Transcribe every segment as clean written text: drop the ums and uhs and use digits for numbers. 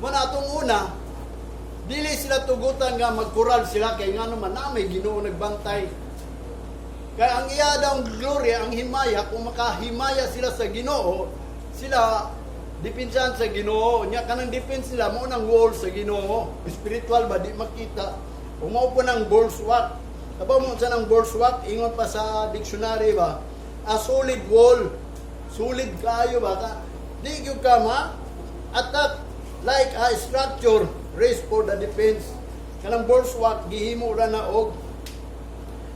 Muna atong una, dili sila tugutan nga magkural sila kay nga naman na may Ginoo nagbantay. Kaya ang iya daw gloria, ang himaya, kung makahimaya sila sa Ginoo, sila dipinsan sa Ginoo. Nya kanang defense nila mo nang wall sa Ginoo. Spiritual ba di makita. Umaw po ng bulwark. Kapag mo sa ng bulwark, ingon pa sa dictionary ba, a solid wall. Solid kayo ba ka? Di gyud ka ma attack like a structure raised for the defense. Kanang bulwark gihimo ra na og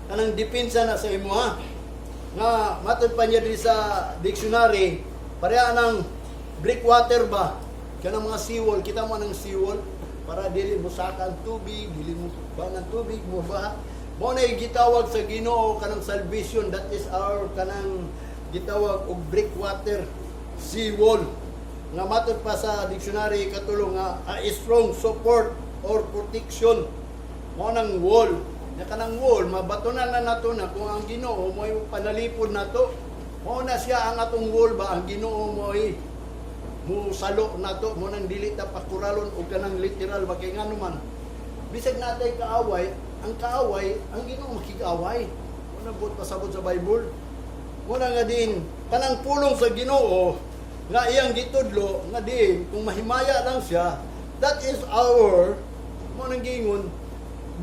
kanang depensa na sa imo ha. Nga matod pa niya diri sa dictionary, pareha ng breakwater ba? Kanang mga seawall, kita mo ng seawall para dili mo sakan tubig, dili mo ba ng tubig mo ba? Mo na gitawag sa Ginoo kanang salvation, that is our kanang gitawag og breakwater, seawall. Nga matod pa sa dictionary katulong nga a strong support or protection. Mo nang wall. Na kanang wall, mabatunan na nato na kung ang Ginoo mo'y panalipod nato. Mo na siya ang atong wall ba, ang Ginoo mo'y musalo nato, mo nang dili ta pakuralon o kanang literal ba kay ngano man. Bisag natay kaaway, ang Ginoo makig-away. Mo na buot pasabot sa Bible. Mo na nga din kanang pulong sa Ginoo nga iyang gitudlo nga din kung mahimaya lang siya, that is our mo nang gingon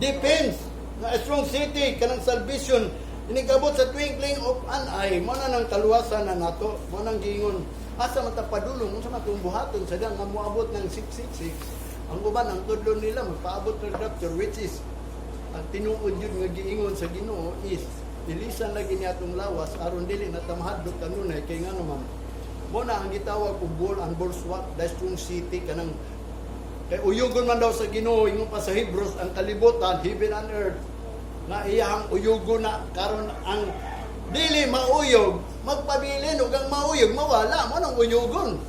defense. Na strong city, kanang salvation, inigabot sa twinkling of an eye, mo na ng kaluwasan na nato, mo nang gingon, asa matapadulong, mo sa matong buhaton, sa nga muabot ng 666, ang uban, ang tudlon nila, magpaabot ng rapture, which is, ang tinuod yun nga giingon sa Ginoo is, ilisan lagi niya itong lawas, aron dili na tamahadlok kanunay, kay nga naman, mo na ang gitawag kong bol, ang bulwark, the strong city, kanang, kay uyugon man daw sa Ginoo, ingon pa sa Hebrews, ang kalibutan, heaven and earth, na iyang uyugo na karon ang dili mauyog magpabilin ug ang mauyog mawala mo nang uyugon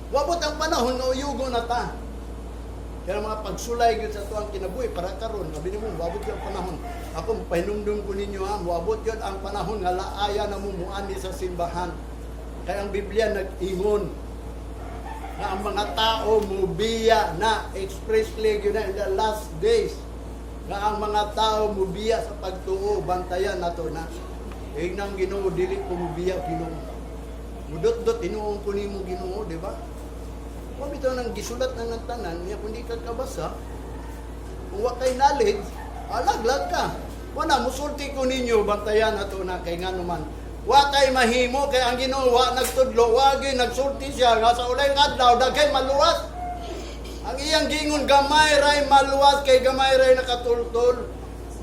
wabot ang panahon nga uyugon na ta kaya mga pagsulay gyud sa tuang kinabuhi para karon gabi nimo wabot yung panahon ako pahinumdum ko ninyo ha wabot yun ang panahon nga laaya na mo muani sa simbahan kaya ang Biblia nag-ingon na ang mga tao mubiya na expressly gyud na in the last days nga ang mga tao mubiya sa pagtuo, bantayan nato na. Nang Ginoo dili ko mubiya Ginoo. Mudot-dot inuong ko nimo Ginoo, di ba? Kung bitaw nang gisulat na ng tanan, niya kundi ka kabasa, kung wa kay knowledge, alaglag ka. Wala musulti ko ninyo bantayan nato na kay nganuman. Wa kay mahimo kay ang Ginoo wa nagtudlo, wa gyud nagsulti siya nga sa ulay nga adlaw daghay maluwas. Ang iyang gingon gamay ray maluwas kay gamay ray nakatultol.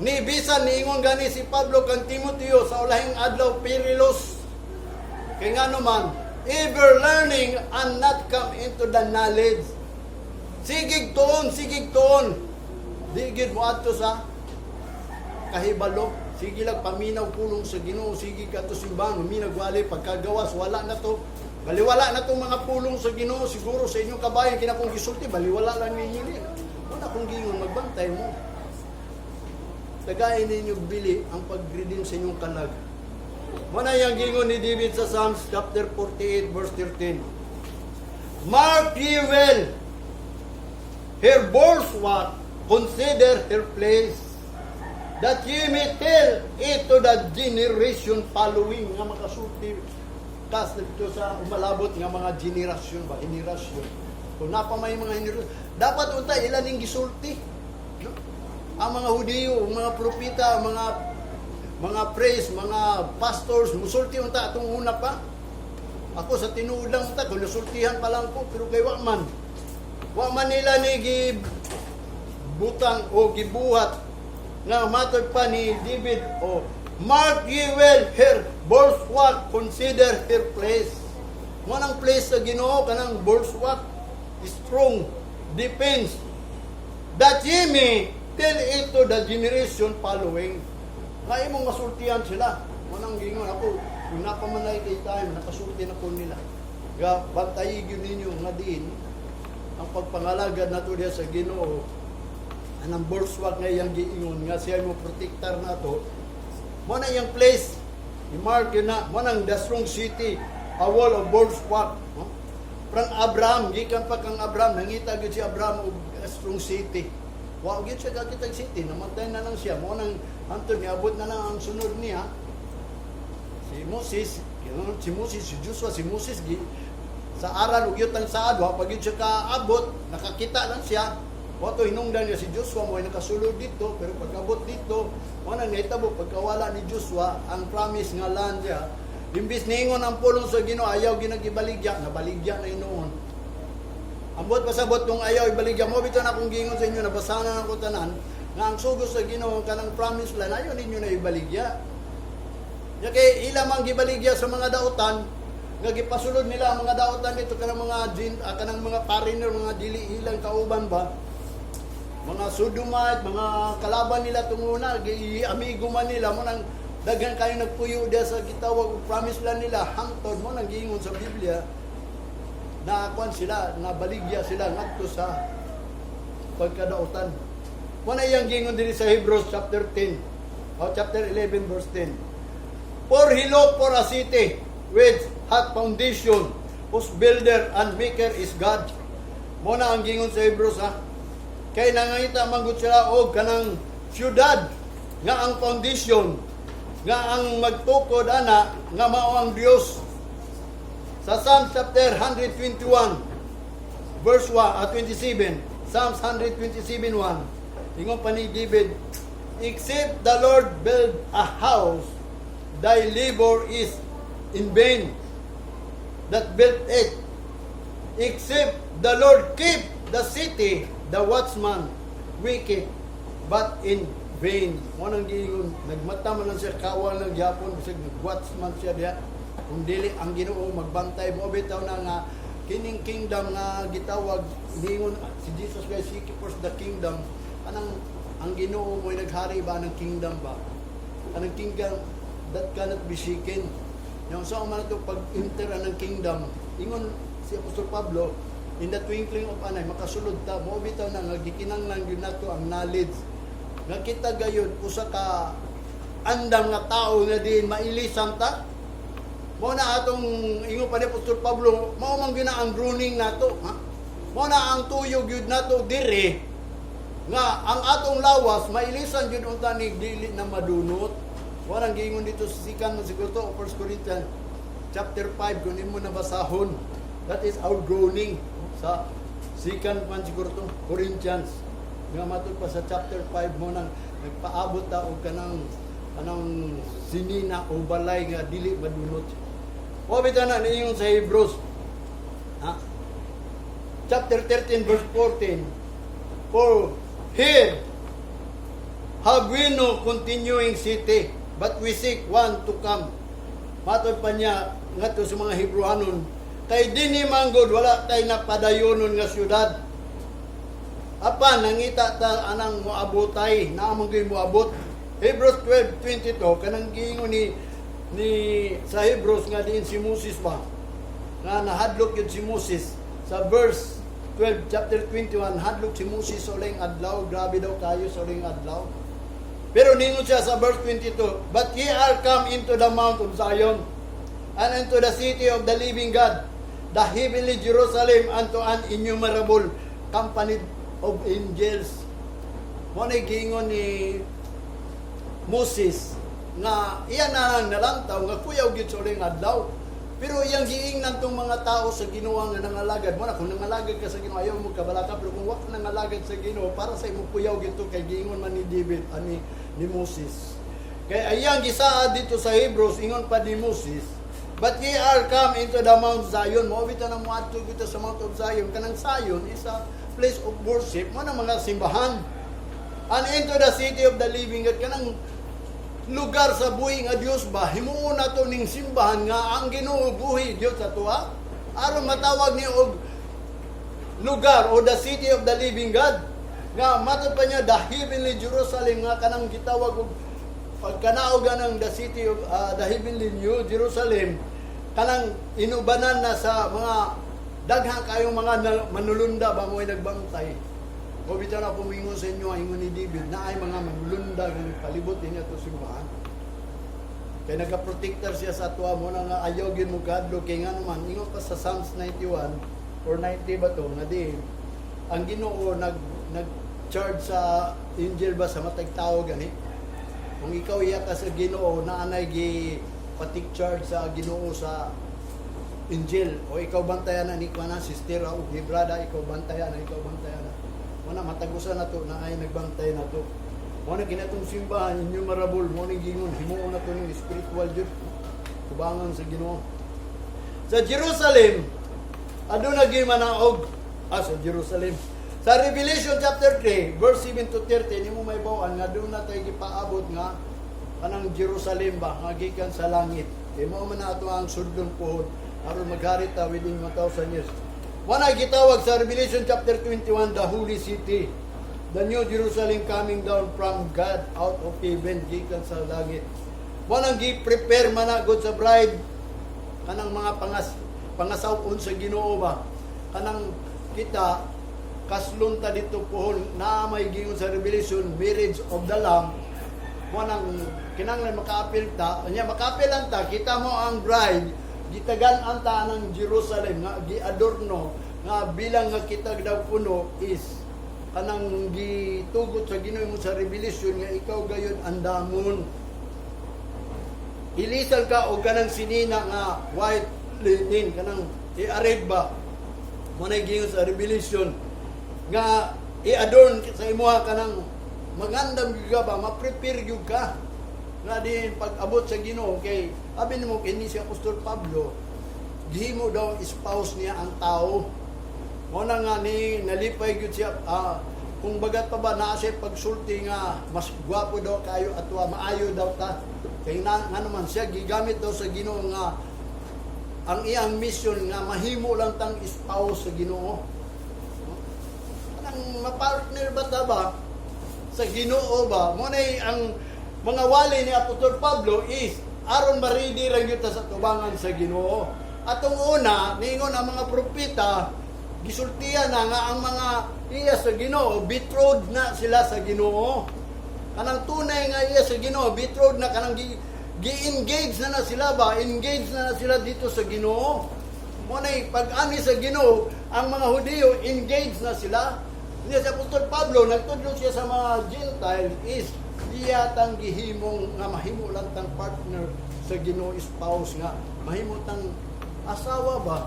Ni bisan niingon gani si Pablo kang Timoteo sa ulahing adlaw perilos. Kay ngano man, ever learning and not come into the knowledge. Sigig tuon. Di gid mo adto sa kahibalo. Sige lang paminaw pulong sa Ginoo, sige ka to simbahan, minagwali pagkagawas wala na to. Baliwala na itong mga pulong sa Ginoo, siguro sa inyong kabayan, kinakong gisulti, baliwala lang ninyo rin. Wala kong gingon, magbantay mo. Tagayin ninyo bili ang pag-redeem sa inyong kalag. Muna yung gingon ni David sa Psalms chapter 48 verse 13. Mark ye well, her bulwark, consider her place, that ye may tell it to the generation following, nga makasulti, tas dito sa umalabot nga mga generasyon ba, generasyon. Kung napamay mga generasyon, dapat unta ilan yung gisulti. No? Ang mga Hudiyo, mga propita, mga praise, mga pastors, musulti unta atong una pa. Ako sa tinuod lang unta, kung nasultihan pa lang ko, pero kay Waman nila ni gibutang o gibuhat nga matod pa ni David o mark ye well her bulwark, consider her place. Mo nang place sa Ginoo kanang bulwark, strong defense, that ye may tell it to the generation following. Nga imong masultihan sila. Mo nang gingon ako, kung napamanay kay time, nakasulti na po nila. Nga bantayi gyud ninyo nga din ang pagpangalagad nato diha sa Ginoo. Anang bulwark nga iyang giingon nga siya mo protektar nato. Mo na yung place, i-mark yun na, mo nang the strong city, a wall of bulwark. From Abraham, gikan pa kang Abraham, nangita gyud si Abraham og strong city. Wa gyud siya kakitag city, namatay na lang siya. Mo nang hantod niabot na lang ang sunod niya. Si Moses, si Joshua, si Moses sa aral ug yutang saad wa pag gyud siya kaabot, nakakita lang siya. Wa to hinungdan niya si Joshua mo ay nakasulod dito, pero pagabot dito, mo nang nahitabo pagkawala ni Joshua ang promise nga land niya. Imbis ningon ang pulong sa Ginoo ayaw ginagibaligya, nabaligya na inoon. Ambot pasabot kung ayaw ibaligya mo bitaw na kung gingon sa inyo nabasanan ako tanan nga ang sugos sa Ginoo kanang promise land ayaw ninyo na ibaligya. Ya kay ila man gibaligya sa mga dautan nga gipasulod nila ang mga dautan dito kanang mga foreigner, mga dili ilang kauban ba. Mga Sodomite, mga kalaban nila tunguna, amigo man nila mo nang daghan kayo nagpuyo dia sa gitawag promise land nila hangtod mo nang giingon sa Biblia na kuan sila nabaligya sila ngadto sa pagkadautan. Kuan iyang giingon diri sa Hebrews chapter 10 o chapter 11 verse 10. For he looked for a city which hath foundation, whose builder and maker is God. Mo na ang giingon sa Hebrews ha. Kay nangangita manggod sila og kanang syudad nga ang foundation nga ang magtukod ana nga mao ang Dios. Sa Psalms chapter 121 verse 27, Psalms 127:1, ingon pa ni David, except the Lord build a house, thy labor is in vain that built it. Except the Lord keep the city, the watchman waketh but in vain. Mo nang giingon, nagmata man lang siya kawal ng Japon bisag nag-watchman siya diha. Kung dili ang Ginoo magbantay mo bitaw na nga kining kingdom nga gitawag niingon si Jesus Christ, seek first the kingdom. Anang ang Ginoo mo naghari ba ng kingdom ba? Anang kingdom that cannot be shaken. Yung sa man ito pag-enter ng kingdom, ingon si Apostol Pablo, in the twinkling of an eye makasulod ta mo bitaw na nga gikinanglan gyud nato ang knowledge. Nga kita gayon usa ka andam nga tao nga din mailisan ta. Mo na atong ingon pa ni Apostol Pablo, mao man gyud ang groaning nato, ha? Mo na ang tuyog gyud nato dire nga ang atong lawas mailisan gyud unta ni dili na madunot. Warang giingon dito sa sikan mo siguro to 1 Corinthians chapter 5 kun imo nabasahon. That is our groaning sa sikan man siguro to Corinthians. Nga matud pa sa chapter 5 mo nang nagpaabot ta og kanang sinina o balay nga dili madunot. O bitaw na niingon sa Hebrews chapter 13 verse 14. For here have we no continuing city, but we seek one to come. Matod pa niya ngadto sa mga Hebrewanon, kay dinhi manggod wala tay napadayonon nga syudad. Apan nangita ta anang moabotay, naamong gyud moabot. Hebrews 12:22 kanang giingon ni sa Hebrews nga diin si Moses ba. Nga nahadlok yun si Moses sa verse 12 chapter 21, hadlok si Moses sa uling adlaw, grabe daw kayo sa uling adlaw. Pero ningon siya sa verse 22, but ye are come into the mount of Zion and into the city of the living God, the heavenly Jerusalem, unto an innumerable company of angels. Mo na giingon ni Moses nga iyan na lang nalantaw nga kuyaw gyud sa uling adlaw. Pero iyang giingnan tong mga tao sa Ginoo nga nangalagad mo na kung nangalagad ka sa Ginoo ayaw mo kabalaka, pero kung wa ka nangalagad sa Ginoo para sa imo kuyaw gyud kay giingon man ni David ani ni Moses. Kay ayang gisaad dito sa Hebrews ingon pa ni Moses, but ye are come into the Mount Zion. Mo bitaw nang moadto kita sa Mount of Zion. Kanang Zion is a place of worship mo na mga simbahan. And into the city of the living God, kanang lugar sa buhi nga Dios ba, himuon nato ning simbahan nga ang Ginoo buhi Dios sa tuwa aron matawag ni og lugar o the city of the living God nga matod pa niya the heavenly Jerusalem nga kanang gitawag og pagkanaog ng the city of the heavenly New Jerusalem kanang inubanan na sa mga daghang kayong mga manulunda ba mo'y nagbantay. O bitaw na pumingon sa inyo, ingon ni David, na ay mga manlunda ng palibot din ito simbahan. Kaya nagka-protector siya sa tuwa mo na nga ayaw gin mo kadlo kay nga naman, ingon pa sa Psalms 91, or 90 ba to nga di ang Ginoo nag-charge sa angel ba sa matag tao gani. Kung ikaw iya ka sa Ginoo naanay gi patik charge sa Ginoo sa angel o ikaw bantayan na ni kana sister o ni brada ikaw bantayan na wala matagusan na to na ay nagbantay na to mo na ginatong simbahan inyo marabol mo na gingon himuon na to ng spiritual jud kubangan sa Ginoo. Sa Jerusalem aduna gi manaog sa Jerusalem sa Revelation chapter 3 verse 7 to 13 nimo may bawaan nga aduna tay gipaabot nga kanang Jerusalem ba nga gikan sa langit kay mao man ato ang sudlong puhon aron magharit ta within 1,000 years. Wala gitawag sa Revelation chapter 21 the holy city, the new Jerusalem coming down from God out of heaven gikan sa langit. Walang gi-prepare managod sa bride kanang mga pangasawon sa Ginoo ba. Kanang kita kaslon ta dito pohon na may gingon sa Revelation marriage of the Lamb. Walang kinanglan makaapil ta, anya makapilan ta kita mo ang bride gitagan ta ng Jerusalem nga giadorno nga bilang nga kita daw puno is kanang gitugot sa Ginoo mo sa Revelation nga ikaw gayon andamon. Ilisan ka og kanang sinina nga white linen kanang i-array ba mo na gingon sa Revelation nga i-adorn sa imuha kanang magandam gyud ba ma-prepare gyud ka nga din pag-abot sa Ginoo kay abi nimo kini si Apostol Pablo gihimo daw spouse niya ang tao mo na nga ni nalipay gyud siya kung bagat pa ba naa siya pagsulti nga mas gwapo daw kayo atwa maayo daw ta kay nga naman siya gigamit daw sa Ginoo nga ang iyang mission nga mahimo lang tang spouse sa Ginoo. Anang mapartner ba ta ba sa Ginoo ba mo nay ang mga wali ni Apostol Pablo is aron maridi ra gyud ta sa tubangan sa Ginoo. Atong una ningon ang mga propeta gisultihan na nga ang mga iya sa Ginoo betrothed na sila sa Ginoo. Kanang tunay nga iya sa Ginoo betrothed na kanang gi-engage na sila ba engage na sila dito sa Ginoo. Mo nay pag-ani sa Ginoo ang mga Hudiyo engage na sila. Niya sa Apostol Pablo nagtudlo siya sa mga Gentile is iya tang gihimong nga mahimo lang tang partner sa Ginoo spouse nga mahimo tang asawa ba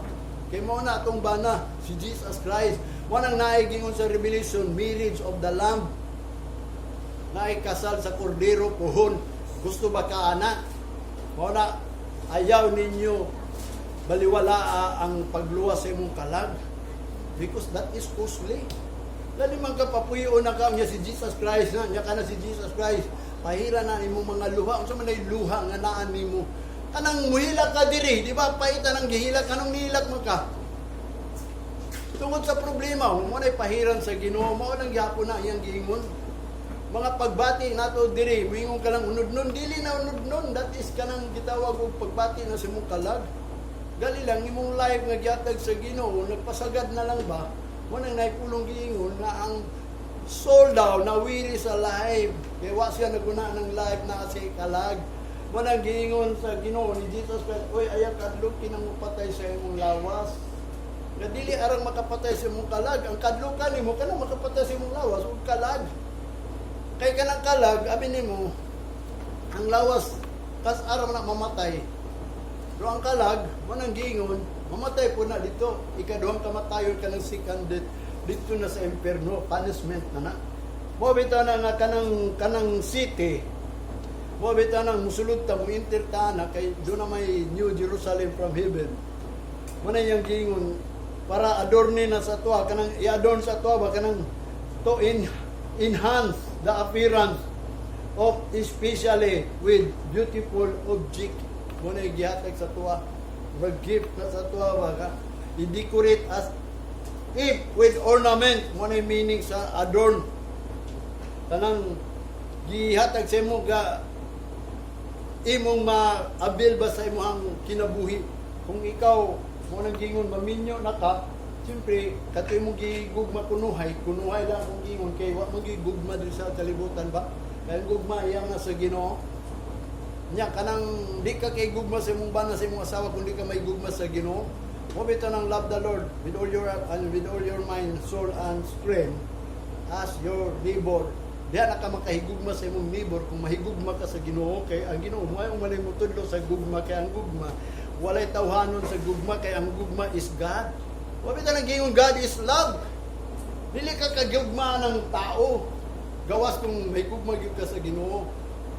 kay mao na atong bana si Jesus Christ wanang naigingon sa Revelation marriage of the Lamb naay kasal sa kordero pohon gusto ba ka anak mao na ayaw ninyo baliwala ang pagluwas sa imong kalag because that is costly. Lali man ka papuyo na ka niya si Jesus Christ na niya ka na si Jesus Christ pahira na nimo mga luha unsa man ay luha nga naan nimo kanang muhilak ka diri di ba paita nang gihilak kanang nilak mo ka tungod sa problema mo nay pahiran sa Ginoo mao nang gyapon na iyang giingon mga pagbati nato diri moingon ka lang unod-non dili na unod-non that is kanang gitawag og pagbati na sa imong kalag gali lang imong life nga gihatag sa Ginoo nagpasagad na lang ba mo nang naipulong giingon nga ang soul daw nawiri sa life kay wa siya naguna ng life na kasi kalag mo nang giingon sa Ginoo ni Jesus Christ oy ayak kadlok kinang mapatay sa imong lawas nga dili arang makapatay sa imong kalag ang kadlukan nimo kana makapatay sa imong lawas ug kalag kay kanang kalag abi nimo ang lawas kas aram na mamatay pero ang kalag mo nang giingon mamatay po na dito. Ikaduhang kamatayon ka ng second death. Dito na sa impierno. Punishment na na. Mo bitaw na nga kanang city. Mo bitaw na musulod ta mo enter ta na kay do na may New Jerusalem from heaven. Mo na yang gingon para adornin na sa tuwa kanang i-adorn sa tuwa ba kanang to enhance the appearance of especially with beautiful object. Mo na gihatag sa tuwa. Mag-gift na sa tuwa ba ka i-decorate as if with ornament mo na meaning sa adorn kanang gihatag sa imo ga imong ma-abil ba sa imong kinabuhi kung ikaw mo nang gingon maminyo na ka siyempre kato imong gigugma kunuhay lang kung gingon kay wa mo gigugma diri sa kalibutan ba kay gugma iya nga sa Ginoo nya kanang di ka kay gugma sa imong bana sa imong asawa kundi ka may gugma sa Ginoo Mo bitaw nang love the Lord with all your mind, soul and strength as your neighbor. Diya na ka makahigugma sa imong neighbor kung mahigugma ka sa Ginoo kay ang Ginoo mo walay mutudlo sa gugma kay ang gugma walay tawhanon sa gugma kay ang gugma is God. Wa bitaw nang gingon God is love. Dili ka kagugma ng tao. Gawas kung mahigugma gyud ka sa Ginoo.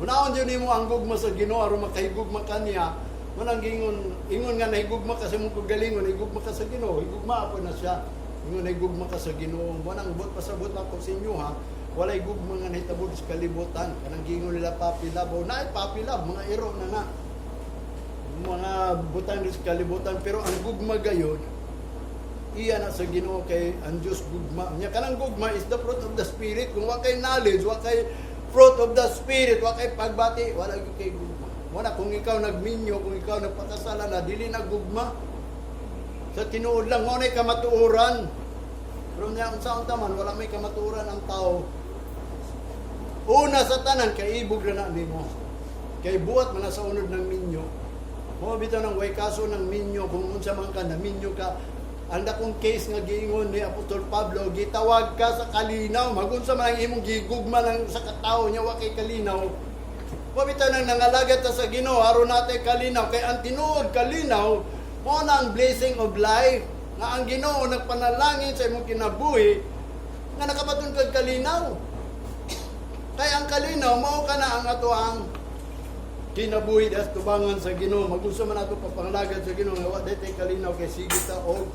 Unahon jud nimo ang gugma sa Ginoo aron makahigugma kaniya. Manang ingon nga nahigugma ka sa imong kagalingon, nahigugma ka sa Ginoo, higugma ako na siya. Ingon nahigugma ka sa Ginoo. Manang bot pasabot ako sa inyo ha. Walay gugma nga nahitabo sa kalibutan. Kanang gingon nila Papi Love. O naay Papi Love, mga iro na na. Mga butang sa kalibutan. Pero ang gugma gayon, iya na sa Ginoo kay ang Diyos gugma. Nya kanang gugma is the fruit of the Spirit. Kung wa kay knowledge, wa kay fruit of the Spirit, wa kay pagbati, wala gyud kay gugma. Wala kung ikaw nagminyo, kung ikaw nagpakasala na dili na gugma. Sa tinuod lang mo nay kamatuoran. Pero nya unsa unta man wala may kamatuoran ang tao. Una sa tanan kay ibog na nimo. Kay buhat man sa unod ng minyo. Mo bitaw nang way kaso ng minyo kung unsa man ka na minyo ka. Ang dakong case nga giingon ni Apostol Pablo, gitawag ka sa kalinaw, magunsa man ang imong gigugma ng sa katawo nya wa kay kalinaw. Mo bitaw nang nangalagat ta sa Ginoo aron natay kalinaw kay ang tinuod kalinaw mo na ang blessing of life nga ang Ginoo nagpanalangin sa imong kinabuhi nga nakabaton kag kalinaw. Kay ang kalinaw mao kana ang ato ang kinabuhi das tubangan sa Ginoo. Magusto man ato papanglagad sa Ginoo nga wa day kalinaw kay sige ta og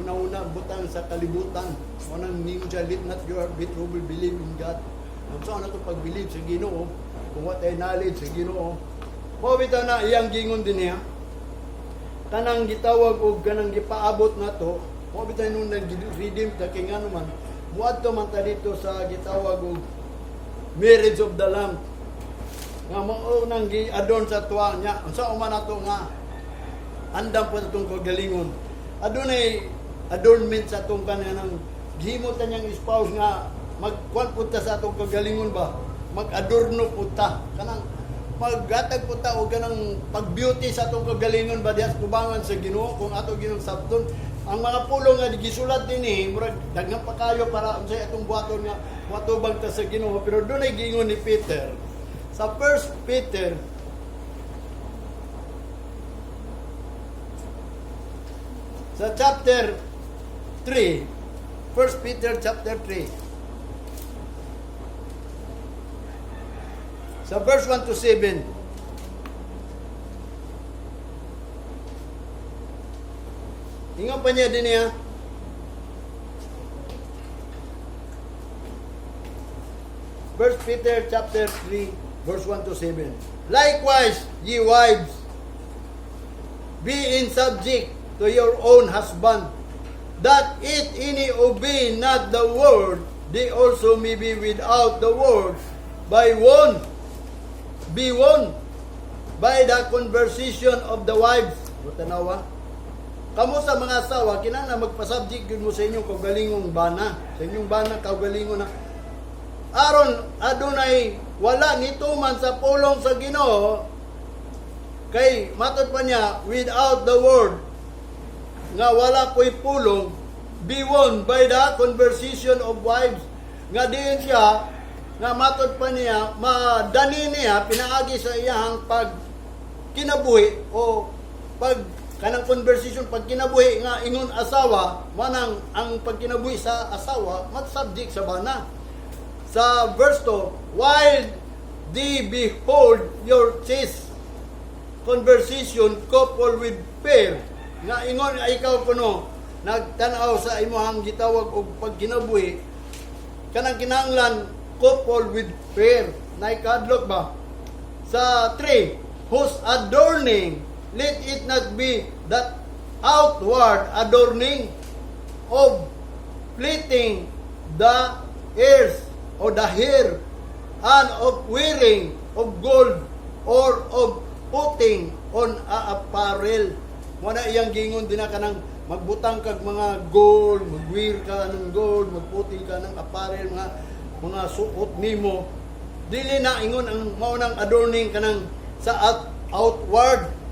una-una butang sa kalibutan. Manang ninja lit not your bit who will believe in God. Unsa na to pag-believe sa Ginoo kung wa tay knowledge sa Ginoo. Mao bitaw na iyang gingon din niya. Kanang gitawag og kanang gipaabot nato, mao bitaw nung nag-redeem ta kay ngano man. Muadto man ta dito sa gitawag og marriage of the Lamb. Nga mao nang gi-adorn sa tuwa niya. Unsa man nato nga andam pa itong kagalingon. Adunay adornment sa atong kanang gihimo ta niyang spouse nga magkuan pud ta sa atong kagalingon ba. Mag-adorno pud ta. Kanang maggatag pud ta og kanang pag-beauty sa atong kagalingon ba diha tubangan sa Ginoo kung ato Ginoong sabton. Ang mga pulong nga gisulat dinhi murag daghang pa kayo para unsay atong buhaton nga matubang ta sa Ginoo. Pero dunay giingon ni Peter sa 1 Peter sa chapter 3, 1 Peter chapter 3 sa verse 1 to 7. Ingon pa niya din niya. First Peter chapter 3 verse 1 to 7. Likewise, ye wives, be in subject to your own husband, that it any obey not the word, they also may be without the word, be won by the conversation of the wives. Tanawa. Kamo sa mga asawa, kinahanglan magpasubject gyud mo sa inyong kaugalingong bana. Sa inyong bana kaugalingon na aron adunay wala nituman sa pulong sa Ginoo kay matud pa niya without the word nga wala ko'y pulong be won by the conversation of wives nga diin siya nga matud pa niya madani niya pinaagi sa iyang pag kinabuhi o pag kanang conversation pag kinabuhi nga ingon asawa manang ang pagkinabuhi sa asawa mag-subject sa bana. Sa verse 2, while they behold your chaste conversation coupled with fear, nga ingon nga ikaw kuno nagtanaw sa imong gitawag og pagkinabuhi kanang kinahanglan coupled with fear. Naikadlok ba? Sa 3, whose adorning let it not be that outward adorning of pleating the ears or the hair and of wearing of gold or of putting on a apparel. Muna iyang gingon din na kanang magbutang kag mga gold, magwear ka ng gold, magputing ka ng apparel, mga suot nimo. Dili na ingon ang maunang adorning kanang sa outward.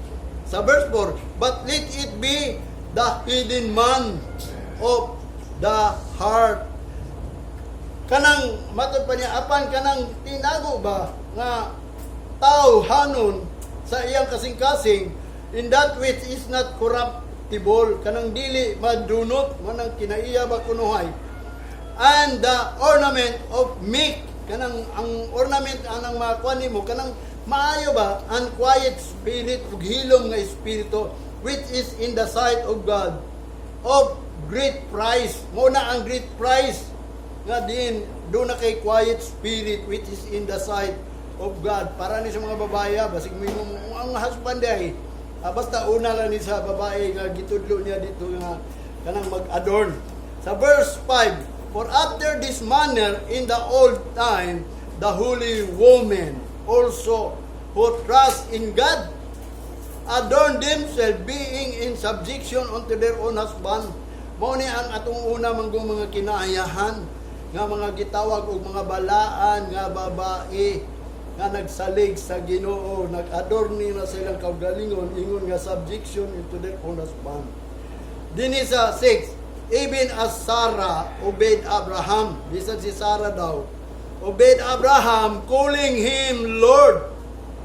Sa verse 4, but let it be the hidden man of the heart. Kanang matod pa niya, apan kanang tinago ba nga tao hanon sa iyang kasing-kasing, in that which is not corruptible, kanang dili madunot, manang kinaiya ba kunuhay, and the ornament of meek, kanang ang ornament anang makuha nimo, kanang maayo ba, and quiet spirit, ug hilom nga espiritu, which is in the sight of God, of great price. Muna ang great price nga din doon na kay quiet spirit which is in the sight of God. Para ni sa mga babae, basig mo ang husband ay basta una lang ni sa babae nga gitudlo niya dito nga kanang mag-adorn. Sa verse 5, for after this manner in the old time the holy woman also who trust in God adorn themselves, being in subjection unto their own husband. Mao ni ang atong una manggong mga kinaayahan nga mga gitawag og mga balaan nga babae nga nagsalig sa Ginoo, nag-adorn nila sa ilang kaugalingon, ingon nga subjection into their own husband. Dinhi sa 6, even as Sarah obeyed Abraham, bisan si Sarah daw obeyed Abraham, calling him Lord,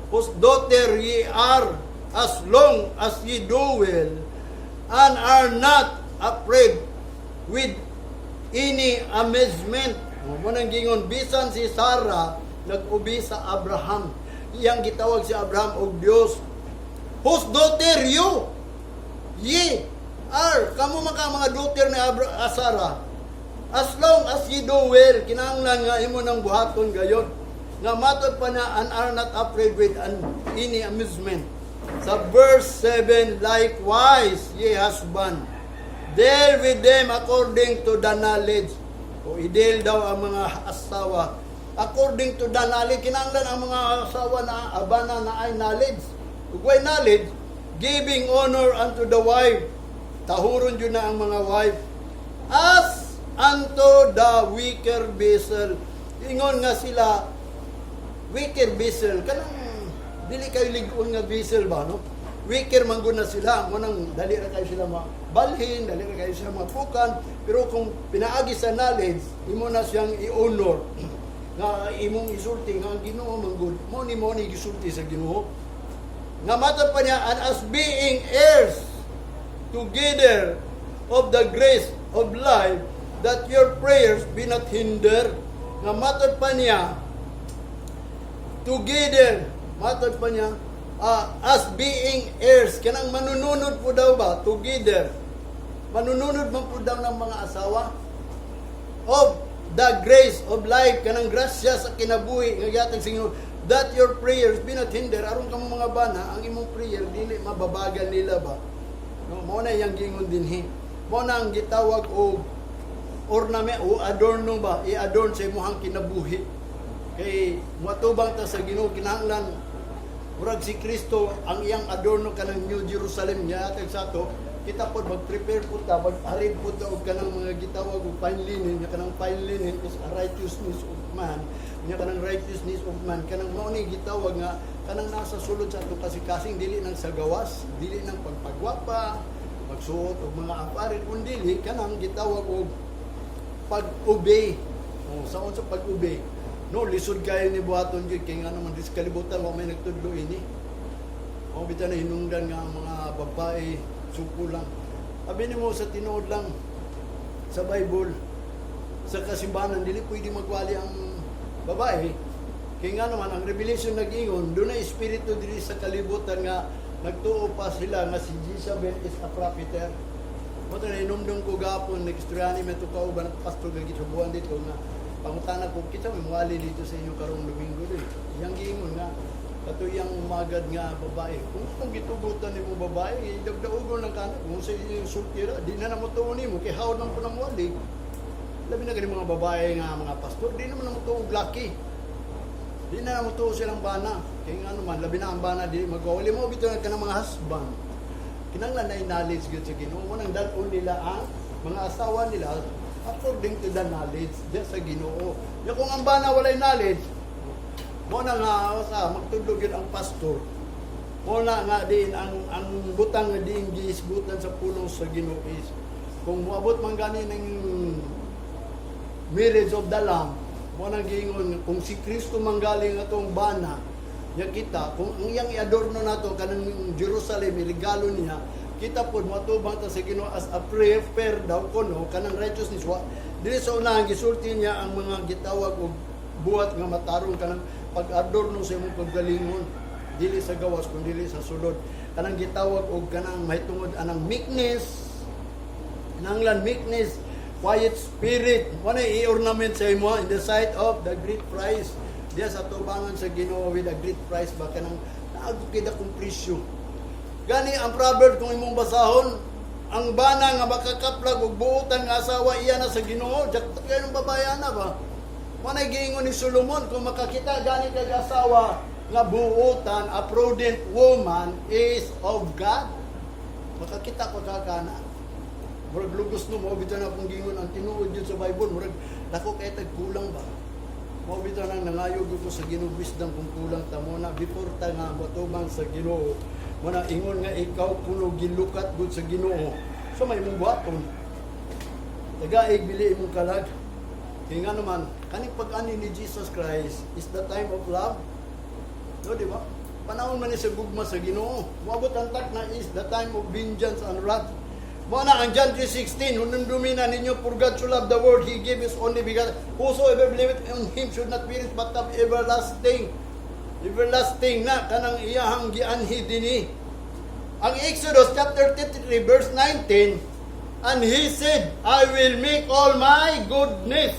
whose daughter ye are, as long as ye do well, and are not afraid with any amazement. Munang gingon, bisan si Sarah nag-ubi sa Abraham, iyang gitawag si Abraham og Dios, whose daughter you ye are, kamo mga daughter ni Sarah, as long as ye do well, kinahanglan nga imo nang buhaton gayon, nga matod pa na and are not afraid with any amusement. Sa verse 7, likewise ye husband, deal with them according to the knowledge. O i-deal daw ang mga asawa according to the knowledge. Kinahanglan ang mga asawa na abana na ay knowledge. Kung may knowledge, giving honor unto the wife. Tahuron yun na ang mga wife. As unto the weaker vessel. Ingon nga sila, weaker vessel. Kanang dili kayo ligon nga vessel ba, no? Weaker man guna sila, munang dali ra kayo sila mabalhin, dali ra kayo sila mapukan, pero kung pinaagi sa knowledge, imo na siyang i-honor, nga imong isulti nga ang Ginoo man gud, mo ni gisulti sa Ginoo. Nga matod pa niya, and as being heirs together of the grace of life, that your prayers be not hindered. Nga matod pa niya, together, matod pa niya, as being heirs, kanang manununod po daw ba, together, manununod man po daw ng mga asawa, of the grace of life, kanang grasya sa kinabuhi, nga yatang Ginoo, that your prayers be not hindered. Aron kamo mga bana, ang imong prayer, dili mababagal nila ba? No, mo na yung gingon dinhi. Mo na ang gitawag o ornament o adorno ba, i-adorn sa imong kinabuhi. Kay matubang ta sa Ginoo, kinahanglan murag si Kristo ang iyang adorno kanang New Jerusalem niya atag sa to, kita pod mag-prepare po ta, mag-arid po ta og kanang mga gitawag og fine linen, nya kanang fine linen is a righteousness of man, nya kanang righteousness of man, kanang mao ni gitawag nga kanang nasa sulod sa atong kasing-kasing, dili nang sa gawas, dili nang pagpagwapa, magsuot og mga aparel, kundi kanang gitawag og pag-obey. Sa unsa pag-obey? No, lisod kayo ni buhaton yun, kaya nga naman diskalibutan mo may nagtudlo ini. O bita na hinungdan nga ang mga babae, suko lang. Sabi ni mo sa tinuod lang, sa Bible, sa kasimbahan, dili pwede magwali ang babae. Kaya nga naman, ang Revelation nag-ingon, doon na espiritu dili sa kalibutan nga, nagtuo pa sila nga si Jezebel is a propheter. Mata na inumdum ko gapon, nag-istoryani may tukauban at pastor nagkisubuan dito nga, pangutana ko kita may muali dito sa inyo karong Domingo din. Yang giingon nga kato yang magad nga babae. Kung gitugutan nimo babae, dagdaogon lang kana kung sa inyo sultira, di na namutuo nimo kay hawd man po nang muali. Labi na gani mga babae nga mga pastor, di naman namutuo laki. Di na namutuo silang bana. Kay nga naman labi na ang bana di magwali mo bitaw na kanang mga husband. Kinanglan na knowledge gyud sa Ginoo, nang dal-on nila ang mga asawa nila according to the knowledge diya sa Ginoo. Ya kung ang bana walay knowledge, mo na nga sa magtudlog yun ang pastor. Una nga din ang butang nga diin giisgutan sa pulong sa Ginoo is kung moabot man gani ng marriage of the Lamb, mo nang giingon kung si Kristo manggaling atong bana, ya kita kung ang iyang iadorno nato kanang Jerusalem regalo niya, kita pod matubang ta sa Ginoo as a prayer daw kono kanang righteousness wa dili sa una gisulti niya ang mga gitawag og buhat nga matarong kanang pag-adorno sa imong paggalingon dili sa gawas kundi dili sa sulod kanang gitawag og kanang mahitungod anang meekness nanglan meekness quiet spirit wala i-ornament sa imo in the sight of the great price diya sa tubangan sa Ginoo with a great price ba kanang naagkid akong presyo gani ang proverb kung imong basahon ang bana nga makakaplag og buotan nga asawa iya na sa Ginoo jak kayong babayan na ba wala giingon ni Solomon kung makakita gani kay asawa nga buotan, a prudent woman is of God. Makakita ko kakana. Murag lugos no, mabita na kung gingon ang tinuod yun sa Bible. Murag, dako kaya tagkulang ba? Mabita na nangayog ko sa Ginoo wisdom kung kulang ta mo na. Before ta nga matubang sa Ginoo, muna ingon nga ikaw kuno gilukat gud sa Ginoo. So may mong buhaton. Tagaig bili imong kalag. Kaya nga naman, kaning pag-ani ni Jesus Christ is the time of love. No, di ba? Panahon man ni sa gugma sa Ginoo. Moabot ang tak na is the time of vengeance and wrath. Mo na ang John 3:16, "Hunundumina ninyo, for God so loved the world, He gave His only begotten. Whosoever believeth in Him should not perish but have everlasting." Everlasting na kanang iyahang gianhi dinhi. Ang Exodus chapter 33 verse 19, "And He said, I will make all my goodness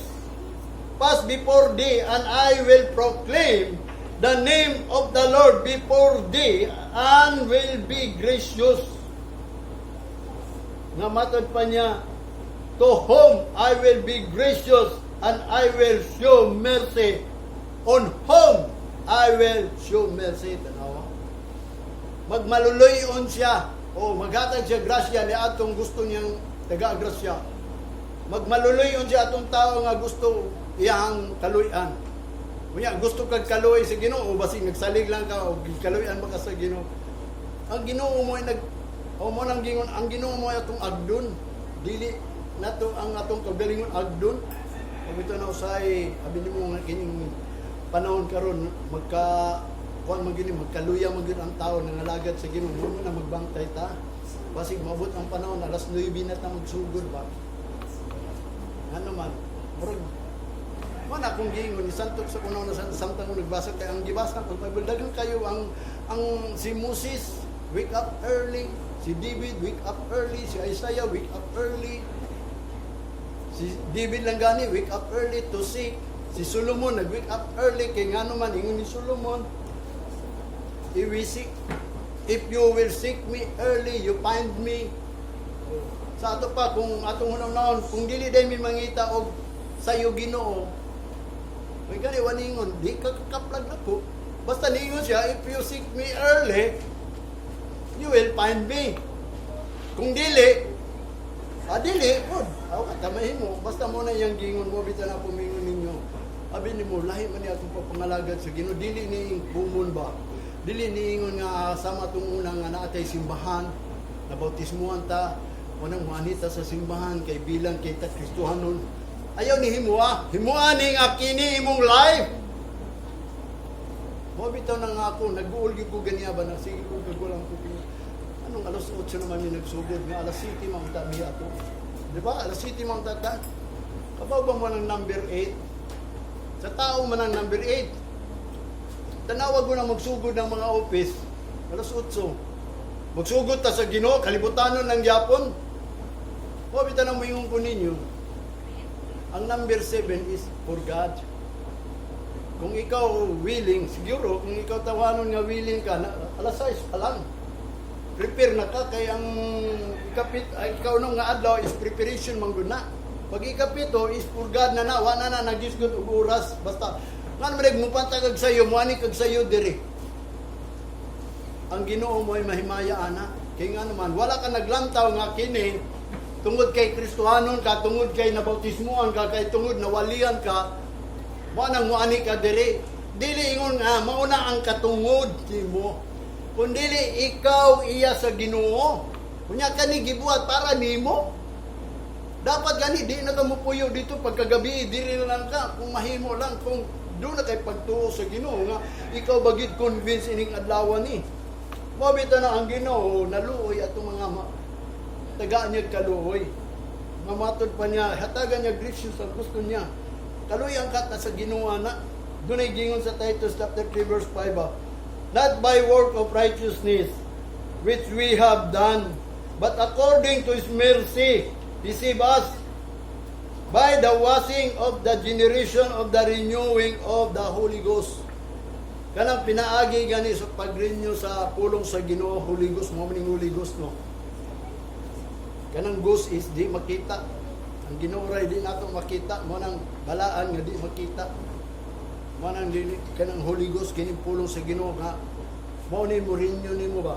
pass before thee, and I will proclaim the name of the Lord before thee, and will be gracious." Nga matod pa niya, "To whom I will be gracious, and I will show mercy, on whom I will show mercy." Tanawa. Magmaluluyon siya, o maghatag siya grasya ni atong gusto niyang taga-grasya. Magmaluluyon siya atong tao nga gusto iyang kaluyan. Kunya gusto kag kaluoy sa Ginoo basi nagsalig lang ka o kaluyan ba ka sa Ginoo. Ang Ginoo mo ay o mo nang gingon ang Ginoo mo ay atong agdon. Dili nato ang atong kagalingon agdon. Ug ito na usay abi nimo nga kining panahon karon magka kuan man gini magkaluya man gyud ang tawo nangalagad sa Ginoo mo na magbantay ta. Basi maabot ang panahon alas 9 na ta magsugod ba. Ano man murag mana kung giingon ni santok sa kuno na samtang nagbasa kay ang gibasa kung pagbildagan kayo ang si Moses wake up early, si David wake up early, si Isaiah wake up early, si David lang gani wake up early to seek, si Solomon nag wake up early kay ngano man ingon ni Solomon, if you will seek me early you find me. Sa ato pa kung atong hunahon kung dili day mi mangita og sayo Ginoo, may gani waningon, di ka kakaplag na po. Basta ningon siya, if you seek me early, you will find me. Kung dili, dili, good. Tamahin mo. Basta mo na yung gingon mo, bita na pumingon ninyo. Abi ni mo, lahi man niya itong papangalagad sa Ginoo. Dili ni bumon ba? Dili ni ingon nga sama itong unang nga naatay simbahan, nabautismuhan ta, unang manita sa simbahan, kay bilang kay ta Kristohanon. Ayaw ni himua ni nga kini imong life. Mo bitaw na nga ako, nag-uul ko ganiya ba na sige ko kagulang ko. Anong alas 8 naman ni nagsugod nga alas 7 mang tabi ato. Di ba? Alas 7 mang tata. Kabaw ba mo ng number 8? Sa tao man ang number 8. Tanawag mo na magsugod ng mga office. Alas 8. Magsugod ta sa Ginoo, kalibutanon ng Japon. Mo bitaw na mo yung ko ninyo. Ang number 7 is for God. Kung ikaw willing, siguro, kung ikaw tawanon nga willing ka, alas 6 pa lang. Prepare na ka, kaya ang ikaw nung nga adlaw is preparation man gud na. Pag ikapito is for God na na, wala na nagisgot og oras. Basta, nga naman mo pantagag sa'yo, muani kag sa'yo diri. Ang Ginoo mo ay mahimaya, ana. Kaya nga naman, wala ka naglantaw nga kini, tungod kay Kristohanon ka, tungod kay nabautismuhan ka, kay tungod nawalian ka, mo nang muani ka diri. Dili ingon nga mauna ang katungod mo. Kundili ikaw iya sa Ginoo. Kunya kani gibuhat para nimo. Dapat gani di na ka mupuyo dito pagkagabi diri na lang ka kung mahimo lang kung do na kay pagtuo sa Ginoo nga ikaw bagid convince ining adlaw ni. Mabita na ang Ginoo naluoy atong mga tagaan niya kaluoy. Mamatod pa niya hatagan niya grace sa gusto niya. Kaluoy ang kata sa Ginoo na. Dunay gingon sa Titus chapter 3 verse 5. Not by work of righteousness which we have done, but according to His mercy, He saved us by the washing of the generation of the renewing of the Holy Ghost. Kanang pinaagi gani sa pag-renew sa pulong sa Ginoo, Holy Ghost, mo maning Holy Ghost no. Kanang ghost is di makita. Ang Ginoo ray di nato makita, mo nang balaan nga di makita. Manang dili kanang Holy Ghost kining pulong sa Ginoo nga mao ni mo renew nimo ba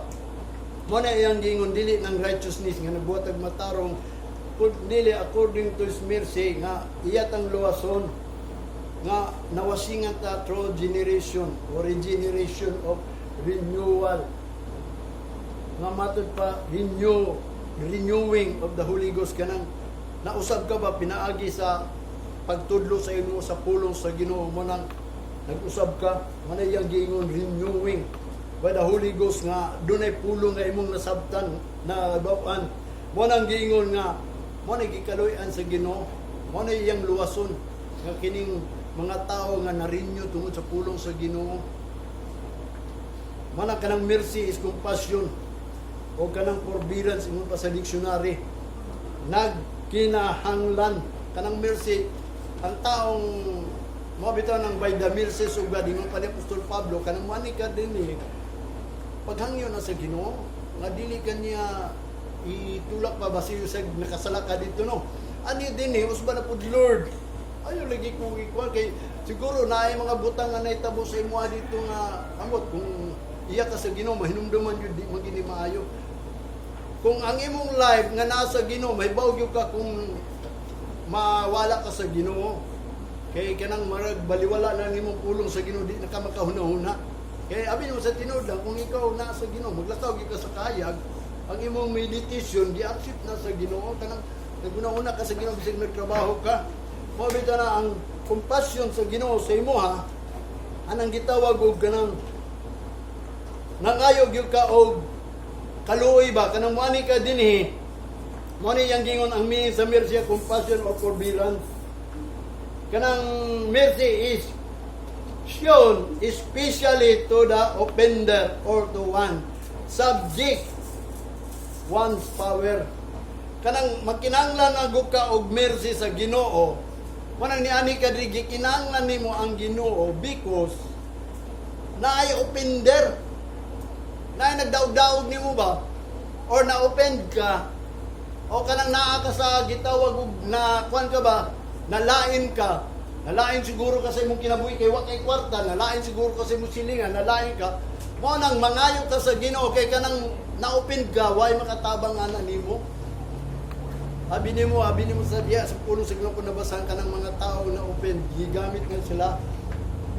mo na iyang gingon dili ng righteousness nga nabuhat og matarong dili according to His mercy nga iyatang luwason nga nawasingan ta through generation or regeneration of renewal nga matud pa renewing of the Holy Ghost kanang nausab ka ba pinaagi sa pagtudlo sa imo sa pulong sa Ginoo mo nang nag-usab ka, manay yung gingon renewing by the Holy Ghost nga dunay pulong nga imong nasabtan na bawaan. Mo nang gingon nga mo na gikaloy-an sa Ginoo, mo na iyang luwason nga kining mga tao nga na-renew tungod sa pulong sa Ginoo. Mo na kanang mercy is compassion o kanang forbearance ingon pa sa dictionary. Nagkinahanglan kanang mercy ang taong mabitaw ng by the mercy of God, ingon pa ni Apostol Pablo, kanang mani ka din paghangyo na sa Ginoo, nga dili kanya itulak pa basiyo sa nakasala ka dito no. Ani din usba na pud Lord. Ayo lagi kong ikuan kay siguro naay mga butang nga naitabo sa imo dito nga amot kung iya ka sa Ginoo mahinumduman jud di magini maayo. Kung ang imong life nga nasa Ginoo may bawg ka kung mawala ka sa Ginoo. Kay kanang marag baliwala na nimong pulong sa Ginoo di na ka makahuna-huna. Kay abi mo sa tinud lang kung ikaw na sa Ginoo maglakaw gyud ka sa kayag, ang imong meditation di accept na sa Ginoo kanang naguna-una ka sa Ginoo bisag nagtrabaho ka. Mo bitaw na ang compassion sa Ginoo sa imo ha. Anang gitawag og kanang nangayo gyud ka og kaluoy ba kanang muani ka dinhi. Mo ni yang gingon ang meaning sa mercy, compassion or forbearance. Kanang mercy is shown especially to the offender or to one subject one's power. Kanang magkinahanglan agud ka og mercy sa Ginoo. Manang niani ka diri kinahanglan nimo ang Ginoo because naay offender. Naay nagdaog-daog nimo ba or na-offend ka o kanang naa ka sa gitawag og na kuan ka ba nalain ka, nalain siguro ka sa imong kinabuhi kay wa kay kwarta, nalain siguro ka sa imong silingan, nalain ka, mo nang mangayo ka sa Ginoo kay kanang na-open ka, way makatabang nga na nimo. Abi nimo sa diya sa puno sa Ginoo kung nabasahan ka ng mga tao na open, gigamit nga sila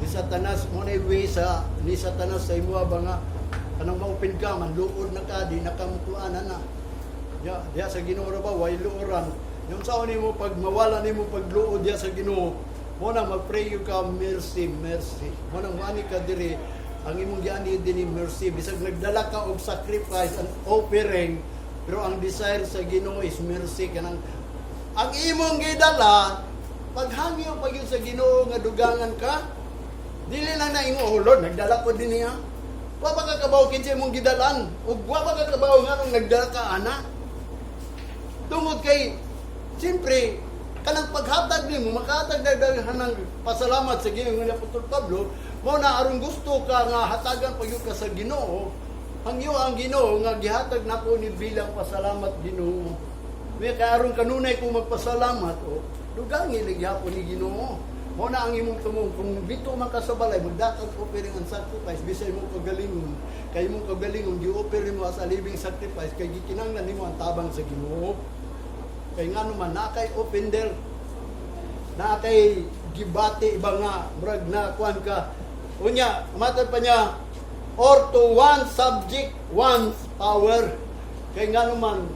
ni Satanas, mo na way sa ni Satanas sa imo ba nga kanang ma-open ka, manluod na ka, di nakamutuanan na. Diya sa Ginoo ra ba way luoran. Yung sa nimo pag mawala nimo pagluod diya sa Ginoo, mo nang mag-pray ka mercy. Mo nang wani ka diri ang imong giani dinhi mercy bisag nagdala ka og sacrifice and offering, pero ang desire sa Ginoo is mercy kanang ang imong gidala paghangyo pag yun sa Ginoo nga dugangan ka, dili lang na ingo oh Lord nagdala ko dinhi ha. Wa ba ka kabaw kinsa imong gidalan ug wa ba ka kabaw nga nung nagdala ka ana. Tungod kay siyempre, kanang paghatag nimo makahatag daghan ng pasalamat sa Ginoo ni Apostol Pablo, mo na aron gusto ka nga hatagan pagyud ka sa Ginoo, ang Ginoo nga gihatag nako ni bilang pasalamat Ginoo. May kay aron kanunay kung magpasalamat o dugangi gyapon ni Ginoo. Mo na ang imong tumong kung bito man ka sa balay magdatag offering and sacrifice bisay mo kagalingon. Kay imong kagalingon gi-offer mo as a living sacrifice kay gikinahanglan nimo ang tabang sa Ginoo. Kay nga naman, na kay offender, na kay gibati, iba nga, murag na kuhan ka. Unya, matad pa niya, or to one subject, one power. Kay nga naman,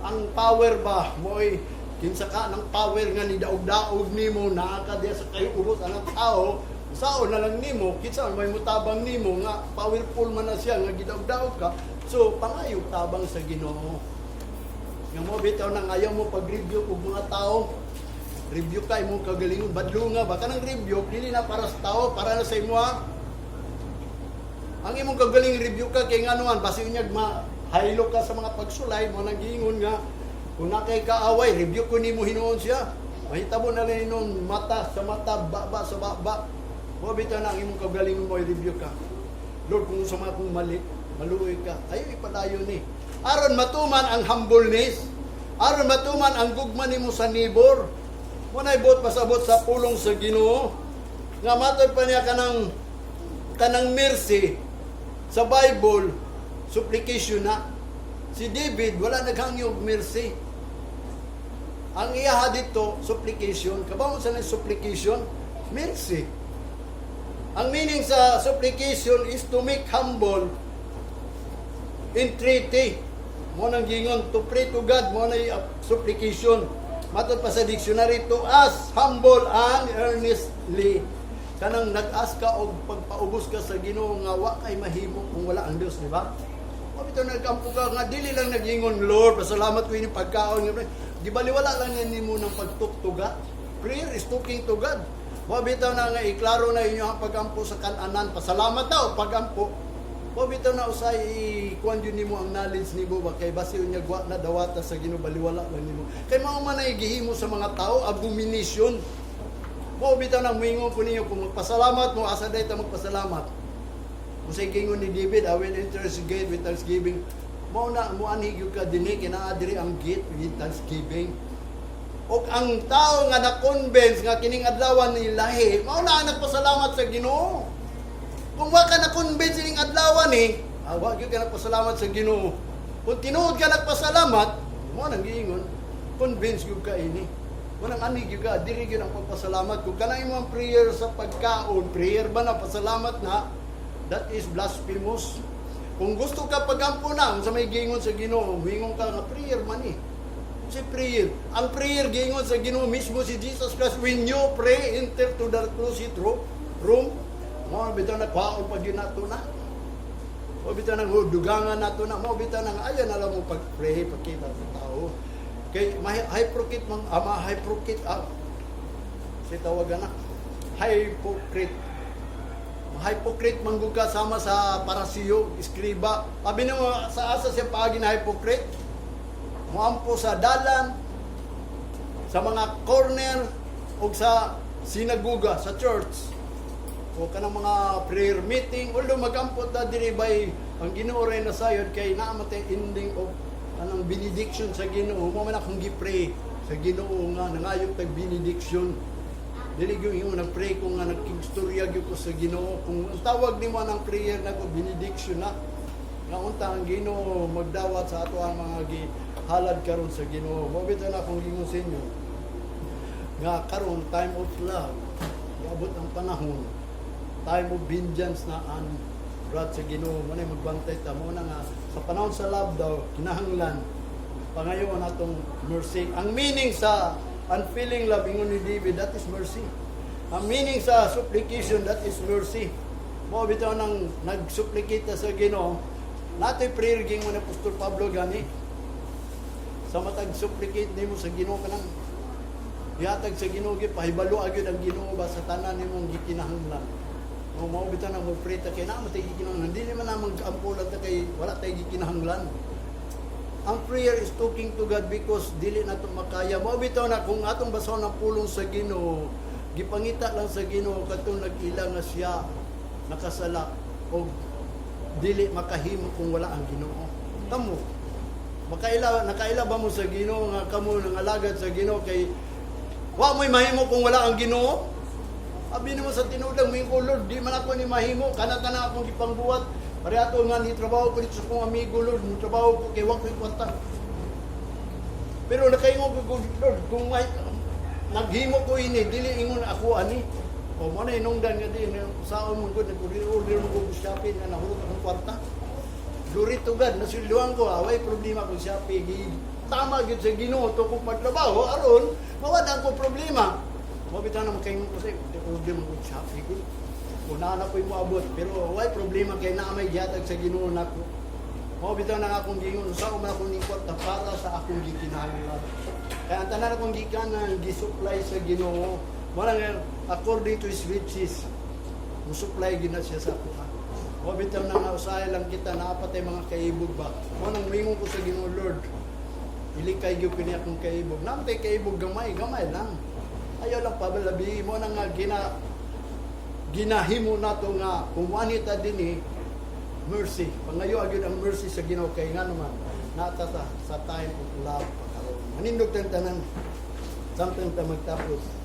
ang power ba, mo'y kinsa ka ng power nga ni daog-daog nimo naa ka diya sa kayo ubos ang tao, sao na lang nimo, kinsa may mutabang nimo nga powerful man na siya nga gidaog-daog ka, so pangayo tabang sa Ginoo. Nga mo bitaw nang ayaw mo pag-review og mga tao, review kay mo kagalingon badlunga baka nang review dili na para sa tao, para na sa imo ha. Ang imong kagaling review ka kay nganuan basi unyag mahaylo ka sa mga pagsulay mo nang giingon nga kung na kay kaaway, review ko nimo hinuon siya. Mahitabo na rin nun, mata sa mata, baba sa baba. Mabita na ang imong kagalingon mo, i-review ka. Lord, kung sa mga kung mali, maluoy ka. Ayaw ipadayo ni. Aron matuman ang humbleness. Aron matuman ang gugma nimo sa neighbor. Muna ibot pasabot sa pulong sa Ginoo. Nga matod pa niya kanang mercy sa Bible, supplication na. Si David, wala naghangyo mercy. Ang iyaha dito, supplication. Kabaw sa supplication? Mercy. Ang meaning sa supplication is to make humble, entreaty. Mo nang gingon, to pray to God, mo na supplication. Matod pa sa dictionary, to ask humble and earnestly. Kanang nag-ask ka o pagpaubos ka sa Ginoo nga wa kay mahimo kung wala ang Dios, di ba? Ito nagkampo ka nga, dili lang nagingon, Lord, pasalamat ko yung pagkaon. Di baliwala lang yan mo ng pagtuktuga. Prayer is talking to God. Mabitaw na nga, iklaro na inyo ang pagkampo sa kananan. Pasalamat daw, pagkampo. Mabitaw na usay, ikuan yun mo ang knowledge ni mo. Kay basi yung nagwa na dawata sa Ginoo, baliwala lang ni mo. Kay mga manay gihimo sa mga tao, abomination. Mabitaw na, muingon ko ninyo, kung magpasalamat mo, asa dahi ta magpasalamat. Kung sa gingon ni David, I will enter his gate with thanksgiving. Mao na mo anhig yung ka dinhi kinaadiri ang gate with thanksgiving. O ang tao nga na-convince nga kining adlawan ni lahi, mao na nagpasalamat sa Ginoo. Kung wa ka na-convince kining adlawan ni, wa gyud ka nagpasalamat sa Ginoo. Kung tinuod ka nagpasalamat, mo nang giingon, convince gyud ka ini. Mo nang anhig gyud ka diri gyud ang pagpasalamat. Kung kanang imong prayer sa pagkaon, prayer ba na pasalamat na? That is blasphemous. Kung gusto ka pagampo na, sa may gingon sa Ginoo, hingon ka nga prayer man eh. Si prayer. Ang prayer gingon sa Ginoo mismo si Jesus Christ. When you pray, enter to the closet room. Mo bitaw na kwaon pag yun nato na. Mo bitaw na dugangan nato na. Mo bitaw na ayan na lang mo pag-pray, pagkita sa tao. Kay hypocrite mang hypocrite si tawagan na. Hypocrite. Hypocrite manggug ka sama sa parasiyo, iskriba. Abi mo sa asa siya paagi na hypocrite. Muampo sa dalan, sa mga corner o sa sinaguga, sa church. O kanang mga prayer meeting, although magampot na diri bay ang Ginoo ray na sayod kay naamatay ending of anang benediction sa Ginoo. Mo man akong gi-pray sa Ginoo nga nangayog tag benediction. Dili gyud imo nag-pray ko nga nagkigstorya gyud ko sa Ginoo. Kung ang tawag nimo nang prayer na ko benediction na nga unta ang Ginoo magdawat sa ato ang mga gihalad karon sa Ginoo. Mo bitaw na akong gingon sa inyo nga karon time of love. Iabot ang panahon. Time of vengeance na an brad sa Ginoo. Mo na magbantay ta mo na nga sa panahon sa love daw kinahanglan pangayoon atong mercy. Ang meaning sa unfailing love, ingon ni David, that is mercy. Ang meaning sa supplication, that is mercy. Mo bitaw nang nag-supplicate sa Ginoo, natay prayer ging mo na Apostol Pablo gani. Sa matag supplicate nimo sa Ginoo kanang ihatag sa Ginoo gyud pahibalo agud ang Ginoo ba sa tanan nimong gikinahanglan. Mo bitaw nang mo-pray ta kay na matay gikinahanglan. Dili man namang ampulan ta kay wala tay gikinahanglan. Ang prayer is talking to God because dili nato makaya. Mao bitaw na kung atong basahon ang pulong sa Ginoo, gipangita lang sa Ginoo kadtong nag-ila nga siya nakasala o dili makahimo kung wala ang Ginoo. Kamo nakaila ba mo sa Ginoo nga kamo nangalagad sa Ginoo kay wa mo'y mahimo kung wala ang Ginoo? Abi nimo sa tinudang mo Lord, di man ako ni mahimo kana akong gipangbuhat. Pare ato nga ni trabaho ko dito sa kong amigo Lord, ni trabaho ko kay wa ko'y kwanta. Pero nakaingon ko Lord, kung may naghimo ko ini, dili ingon ako ani. O mo na inungdan nga din sa mo gud order mo ko Shopee nga nahulog ang kwarta. Glory to God, nasulduan ko, away problema ko Shopee. Tama gyud sa Ginoo to kung pagtrabaho aron mawala ko problema. Mabitaw na makay ko say, order mo ko Shopee ko. Una na ko'y moabot, pero away problema kay naa may gihatag sa Ginoo nako. Mabitaw na nga akong gingon sa uma akong kwarta para sa akong gikinahanglan. Kaya ang tanan akong gikanan gisupply sa Ginoo. Wala nga, according to His riches, musupply gina siya sa ako. O bitaw na nga, usahay lang kita, naapatay mga kaibog ba? O nang lingon ko sa Ginoo, Lord, ilikay yung pini akong kaibog. Namatay kaibog, gamay lang. Ayaw lang pabalabi mo na nga, ginahimo na to nga, kung wanita din mercy. Pangayo agad ang mercy sa Ginoo, kay nga naman, natata sa time of love. Manindog tanan, something ta magtapos.